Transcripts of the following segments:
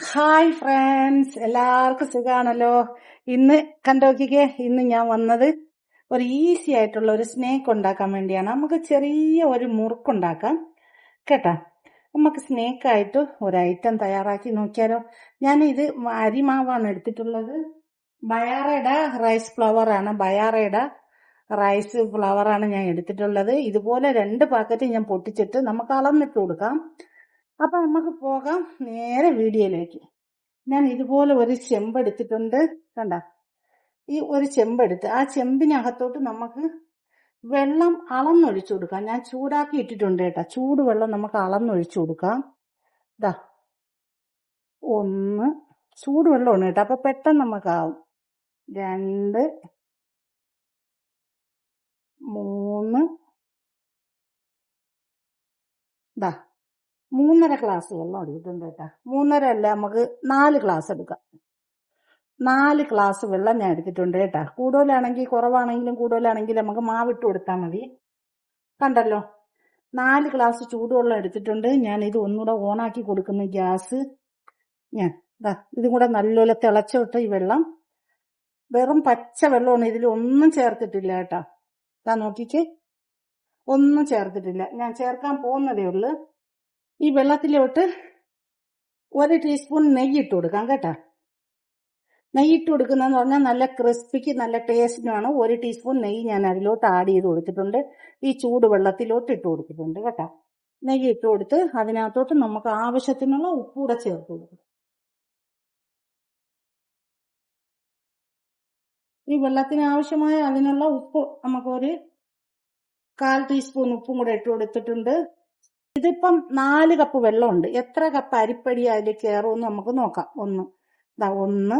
Hi friends, എല്ലാവർക്കും സുഖാണല്ലോ. ഇന്ന് കണ്ടോക്കിക്കേ, ഇന്ന് ഞാൻ വന്നത് ഒരു ഈസി ആയിട്ടുള്ള ഒരു സ്നേക്ക് ഉണ്ടാക്കാൻ വേണ്ടിയാണ്. നമുക്ക് ചെറിയ ഒരു മുറുക്കുണ്ടാക്കാം കേട്ടാ. നമുക്ക് സ്നേക്കായിട്ട് ഒരു ഐറ്റം തയ്യാറാക്കി നോക്കിയാലോ. ഞാൻ ഇത് അരിമാവാണ് എടുത്തിട്ടുള്ളത്. ബയാറയുടെ റൈസ് ഫ്ലവർ ആണ്. ബയാറയുടെ റൈസ് ഫ്ലവർ ആണ് ഞാൻ എടുത്തിട്ടുള്ളത്. ഇതുപോലെ 2 പാക്കറ്റ് ഞാൻ പൊട്ടിച്ചിട്ട് നമുക്ക് അളന്നിട്ട് കൊടുക്കാം. അപ്പൊ നമുക്ക് പോകാം നേരെ വീഡിയോയിലേക്ക്. ഞാൻ ഇതുപോലെ ഒരു ചെമ്പെടുത്തിട്ടുണ്ട്. കണ്ട, ഈ ഒരു ചെമ്പെടുത്ത് ആ ചെമ്പിനകത്തോട്ട് നമുക്ക് വെള്ളം അളന്നൊഴിച്ചു കൊടുക്കാം. ഞാൻ ചൂടാക്കി ഇട്ടിട്ടുണ്ട് കേട്ടോ. ചൂടുവെള്ളം നമുക്ക് അളന്നൊഴിച്ചു കൊടുക്കാം. ഇതാ 1 ചൂടുവെള്ളമാണ് കേട്ടോ, അപ്പൊ പെട്ടെന്ന് നമുക്കാവും. 2, 3, ഇതാ 3.5 ഗ്ലാസ് വെള്ളം എടുത്തിട്ടുണ്ട് കേട്ടോ. 3.5 അല്ല, നമുക്ക് 4 ഗ്ലാസ് എടുക്കാം. 4 ഗ്ലാസ് വെള്ളം ഞാൻ എടുത്തിട്ടുണ്ട് കേട്ടാ. കൂടുതലാണെങ്കിൽ കുറവാണെങ്കിലും കൂടുതലാണെങ്കിലും നമുക്ക് മാവിട്ട് കൊടുത്താൽ മതി. കണ്ടല്ലോ, 4 ഗ്ലാസ് ചൂടുവെള്ളം എടുത്തിട്ടുണ്ട്. ഞാൻ ഇത് ഒന്നുകൂടെ ഓണാക്കി കൊടുക്കുന്ന ഗ്യാസ്. ഞാൻ ഇതും കൂടെ നല്ലപോലെ തിളച്ചോട്ട്. ഈ വെള്ളം വെറും പച്ച വെള്ളമാണ്, ഇതിൽ ഒന്നും ചേർത്തിട്ടില്ല കേട്ടാ. നോക്കിക്കേ, ഒന്നും ചേർത്തിട്ടില്ല. ഞാൻ ചേർക്കാൻ പോകുന്നതേ ഉള്ളു. ഈ വെള്ളത്തിലോട്ട് 1 ടീസ്പൂൺ നെയ്യ് ഇട്ട് കൊടുക്കാം കേട്ടാ. നെയ്യിട്ട് കൊടുക്കുന്നതെന്ന് പറഞ്ഞാൽ നല്ല ക്രിസ്പിക്ക് നല്ല ടേസ്റ്റിനാണ്. 1 ടീസ്പൂൺ നെയ്യ് ഞാൻ അതിലോട്ട് ആഡ് ചെയ്ത് കൊടുത്തിട്ടുണ്ട്. ഈ ചൂടുവെള്ളത്തിലോട്ട് ഇട്ട് കൊടുത്തിട്ടുണ്ട് കേട്ടോ. നെയ്യ് ഇട്ട് കൊടുത്ത് അതിനകത്തോട്ട് നമുക്ക് ആവശ്യത്തിനുള്ള ഉപ്പൂടെ ചേർത്ത് കൊടുക്കും. ഈ വെള്ളത്തിന് ആവശ്യമായ അതിനുള്ള ഉപ്പ് നമുക്കൊരു 1/4 ടീസ്പൂൺ ഉപ്പും കൂടെ ഇട്ട് കൊടുത്തിട്ടുണ്ട്. ഇതിപ്പം 4 കപ്പ് വെള്ളമുണ്ട്. എത്ര കപ്പ് അരിപ്പടി അതിൽ കയറുമെന്ന് നമുക്ക് നോക്കാം. 1, 2,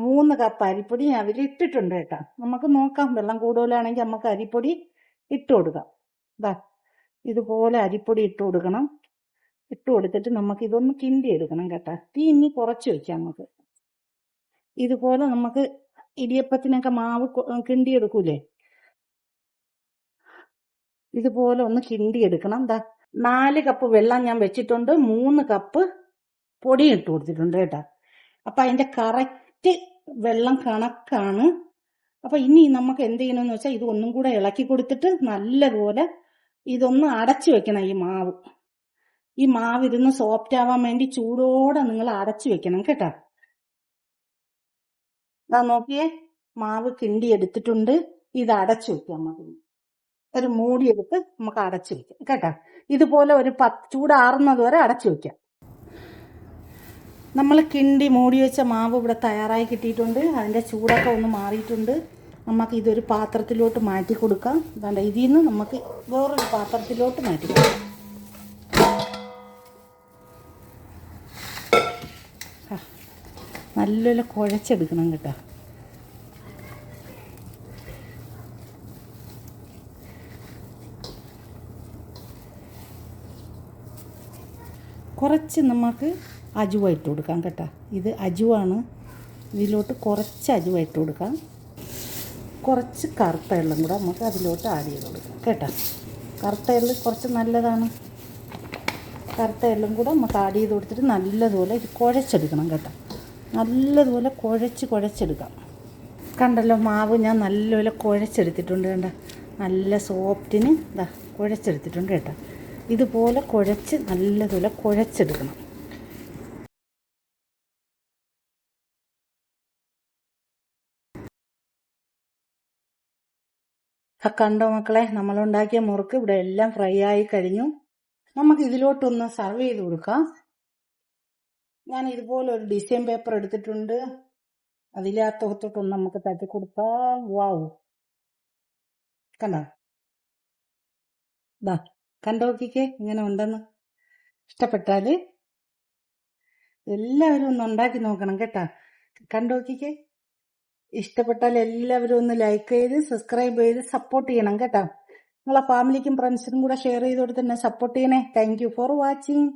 3 കപ്പ് അരിപ്പൊടി ഞാൻ അതിൽ ഇട്ടിട്ടുണ്ട് കേട്ടോ. നമുക്ക് നോക്കാം, വെള്ളം കൂടുതലാണെങ്കിൽ നമുക്ക് അരിപ്പൊടി ഇട്ട് കൊടുക്കാം. ഇതുപോലെ അരിപ്പൊടി ഇട്ട് കൊടുക്കണം. ഇട്ട് കൊടുത്തിട്ട് നമുക്ക് ഇതൊന്ന് കിണ്ടി എടുക്കണം കേട്ടോ. തീ ഇനി കുറച്ച് വെക്കാം. നമുക്ക് ഇതുപോലെ നമുക്ക് ഇടിയപ്പത്തിനൊക്കെ മാവ് കിണ്ടി എടുക്കൂലേ, ഇതുപോലെ ഒന്ന് കിണ്ടി എടുക്കണം. 4 കപ്പ് വെള്ളം ഞാൻ വെച്ചിട്ടുണ്ട്. 3 കപ്പ് പൊടി ഇട്ട് കൊടുത്തിട്ടുണ്ട് കേട്ടോ. അപ്പൊ അതിന്റെ കറക്റ്റ് വെള്ളം കണക്കാണ്. അപ്പൊ ഇനി നമുക്ക് എന്ത് ചെയ്യണമെന്ന് വെച്ചാൽ ഇത് ഒന്നും കൂടെ ഇളക്കി കൊടുത്തിട്ട് നല്ലതുപോലെ ഇതൊന്ന് അടച്ചു വെക്കണം. ഈ മാവ് ഇരുന്ന് സോഫ്റ്റ് ആവാൻ വേണ്ടി ചൂടോടെ നിങ്ങൾ അടച്ചു വെക്കണം കേട്ടോ. നോക്കിയേ, മാവ് കിണ്ടി എടുത്തിട്ടുണ്ട്. ഇത് അടച്ചു വെക്കാം. നമുക്ക് ഒരു മൂടി എടുത്ത് നമുക്ക് അടച്ചു വെക്കാം കേട്ടോ. ഇതുപോലെ ഒരു ചൂടാറുന്നത് വരെ അടച്ചു വെക്കാം. നമ്മൾ കിണ്ടി മൂടി വെച്ച മാവ് ഇവിടെ തയ്യാറായി കിട്ടിയിട്ടുണ്ട്. അതിൻ്റെ ചൂടൊക്കെ ഒന്ന് മാറിയിട്ടുണ്ട്. നമുക്ക് ഇതൊരു പാത്രത്തിലോട്ട് മാറ്റി കൊടുക്കാം. ഇതിൽ നിന്ന് നമുക്ക് വേറൊരു പാത്രത്തിലോട്ട് മാറ്റി കൊടുക്കാം. നല്ലപോലെ കുഴച്ചെടുക്കണം കേട്ടോ. കുറച്ച് നമുക്ക് അജുവ ഇട്ട് കൊടുക്കാം കേട്ടോ. ഇത് അജുവാണ്. ഇതിലോട്ട് കുറച്ച് അജുവ ഇട്ട് കൊടുക്കാം. കുറച്ച് കറുത്ത എള്ളും കൂടെ നമുക്ക് അതിലോട്ട് ആഡ് ചെയ്ത് കൊടുക്കാം കേട്ടോ. കറുത്ത എള്ള് കുറച്ച് നല്ലതാണ്. കറുത്ത എള്ളും കൂടെ നമുക്ക് ആഡ് ചെയ്ത് കൊടുത്തിട്ട് നല്ലതുപോലെ ഇത് കുഴച്ചെടുക്കണം കേട്ടോ. നല്ലതുപോലെ കുഴച്ചെടുക്കാം. കണ്ടല്ലോ, മാവ് ഞാൻ നല്ലപോലെ കുഴച്ചെടുത്തിട്ടുണ്ട് കേട്ടോ. നല്ല സോഫ്റ്റിന് കുഴച്ചെടുത്തിട്ടുണ്ട് കേട്ടോ. ഇതുപോലെ കുഴച്ച് നല്ലതുപോലെ കുഴച്ചെടുക്കണം. കണ്ടോ മക്കളെ, നമ്മളുണ്ടാക്കിയ മുറുക്ക് ഇവിടെ എല്ലാം ഫ്രൈ ആയി കഴിഞ്ഞു. നമുക്ക് ഇതിലോട്ടൊന്ന് സർവ് ചെയ്ത് കൊടുക്കാം. ഞാൻ ഇതുപോലെ ഒരു ഡിസൈൻ പേപ്പർ എടുത്തിട്ടുണ്ട്. അതിനകത്തോട്ടൊന്ന് നമുക്ക് തട്ടി കൊടുക്കാം. വാവ്, കണ്ടോക്കിക്കേ ഇങ്ങനെ ഉണ്ടെന്ന്. ഇഷ്ടപ്പെട്ടാല് എല്ലാവരും ഒന്ന് ഉണ്ടാക്കി നോക്കണം കേട്ടാ. കണ്ടോക്കിക്കേ, ഇഷ്ടപ്പെട്ടാൽ എല്ലാവരും ഒന്ന് ലൈക്ക് ചെയ്ത് സബ്സ്ക്രൈബ് ചെയ്ത് സപ്പോർട്ട് ചെയ്യണം കേട്ടോ. നിങ്ങളെ ഫാമിലിക്കും ഫ്രണ്ട്സിനും കൂടെ ഷെയർ ചെയ്ത് കൊടുത്ത് തന്നെ സപ്പോർട്ട് ചെയ്യണേ. Thank you for watching.